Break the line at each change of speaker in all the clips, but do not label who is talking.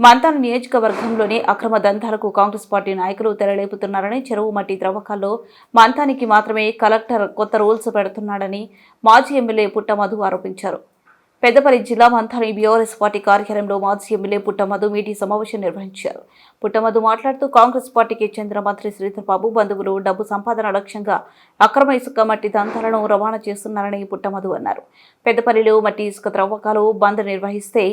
మంతాన నియోజకవర్గంలోని అక్రమ దందాలకు కాంగ్రెస్ పార్టీ నాయకులు తెరలేపుతున్నారని, చెరువు మట్టి త్రవ్వకాల్లో మంతానికి మాత్రమే కలెక్టర్ కొత్త రూల్స్ పెడుతున్నాడని మాజీ ఎమ్మెల్యే పుట్ట మధు ఆరోపించారు. పెద్దపల్లి జిల్లా మంతాని బీఆర్ఎస్ పార్టీ కార్యాలయంలో మాజీ ఎమ్మెల్యే పుట్ట మధు మీడియా సమావేశం నిర్వహించారు. పుట్ట మధు మాట్లాడుతూ కాంగ్రెస్ పార్టీకి చెందిన మంత్రి శ్రీధర్ బాబు బంధువులు డబ్బు సంపాదన లక్ష్యంగా అక్రమ ఇసుక మట్టి దంతాలను రవాణా చేస్తున్నారని పుట్ట మధు అన్నారు. పెద్దపల్లిలో మట్టి ఇసుక త్రవ్వకాలు బంద్ నిర్వహిస్తే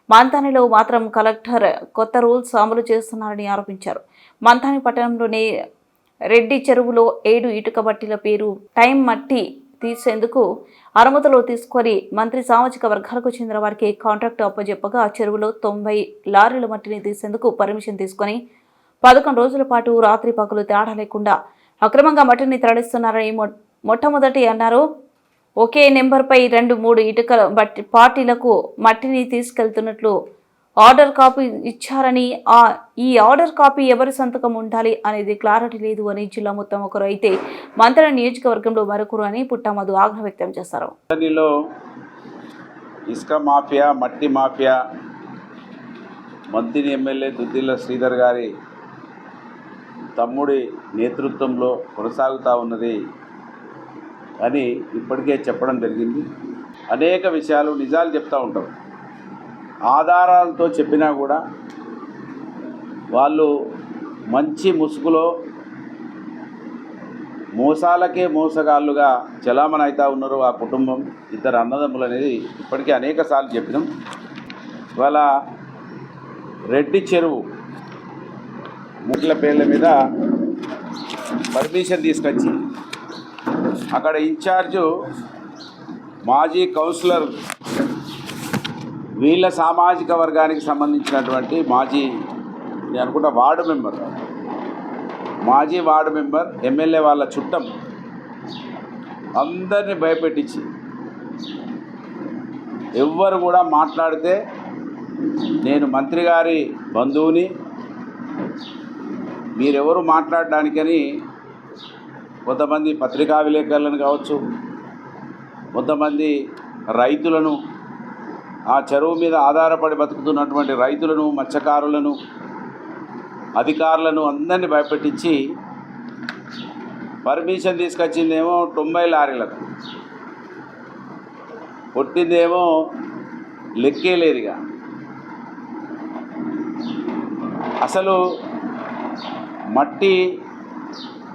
మంతానిలో మాత్రం కలెక్టర్ కొత్త రూల్స్ అమలు చేస్తున్నారని ఆరోపించారు. మంతాని పట్టణంలోని రెడ్డి చెరువులో 7 ఇటుక బట్టీల పేరు టైం మట్టి తీసేందుకు అనుమతులు తీసుకొని మంత్రి సామాజిక వర్గాలకు చెందిన వారికి కాంట్రాక్టు అప్పజెప్పగా చెరువులో 90 లారీల మట్టిని తీసేందుకు పర్మిషన్ తీసుకొని 11 రోజుల పాటు రాత్రి పగలు తేడా లేకుండా అక్రమంగా మట్టిని తరలిస్తున్నారని మొట్టమొదటి అన్నారు. ఒకే నెంబర్పై 2-3 ఇటుక పార్టీలకు మట్టిని తీసుకెళ్తున్నట్లు ఆర్డర్ కాపీ ఇచ్చారని, ఈ ఆర్డర్ కాపీ ఎవరి సంతకం ఉండాలి అనేది క్లారిటీ లేదు అని జిల్లా మొత్తం ఒకరు అయితే మంత్రి నియోజకవర్గంలో మరొకరు అని పుట్ట మధు ఆగ్రహం వ్యక్తం చేశారు.
ఇసుక మాఫియా, మట్టి మాఫియా మంత్రి ఎమ్మెల్యే దుద్దిల్ల శ్రీధర్ గారి తమ్ముడి నేతృత్వంలో కొనసాగుతూ ఉన్నది అని ఇప్పటికే చెప్పడం జరిగింది. అనేక విషయాలు నిజాలు చెప్తూ ఉంటారు. ఆధారాలతో చెప్పినా కూడా వాళ్ళు మంచి ముసుగులో మోసాలకే మోసగాళ్ళుగా చలామణి అవుతూ ఉన్నారు. ఆ కుటుంబం, ఇద్దరు అన్నదమ్ములు అనేది ఇప్పటికే అనేక సార్లు చెప్పినాం. ఇవాళ రెడ్డి చెరువు ముట్ల పేర్ల మీద పర్మిషన్ తీసుకొచ్చి అక్కడ ఇన్ఛార్జు మాజీ కౌన్సిలర్, వీళ్ళ సామాజిక వర్గానికి సంబంధించినటువంటి మాజీ వార్డు మెంబర్, మాజీ వార్డు మెంబర్, ఎమ్మెల్యే వాళ్ళ చుట్టం అందరినీ భయపెట్టించి ఎవ్వరు కూడా మాట్లాడితే నేను మంత్రి గారి బంధువుని, మీరెవరు మాట్లాడడానికని కొంతమంది పత్రికా విలేకరులను కావచ్చు, కొంతమంది రైతులను, ఆ చెరువు మీద ఆధారపడి బతుకుతున్నటువంటి రైతులను, మత్స్యకారులను, అధికారులను అందరినీ భయపెట్టించి పర్మిషన్ తీసుకొచ్చిందేమో 90 లారీలకు, కొట్టిందేమో లెక్కే లేదుగా. అసలు మట్టి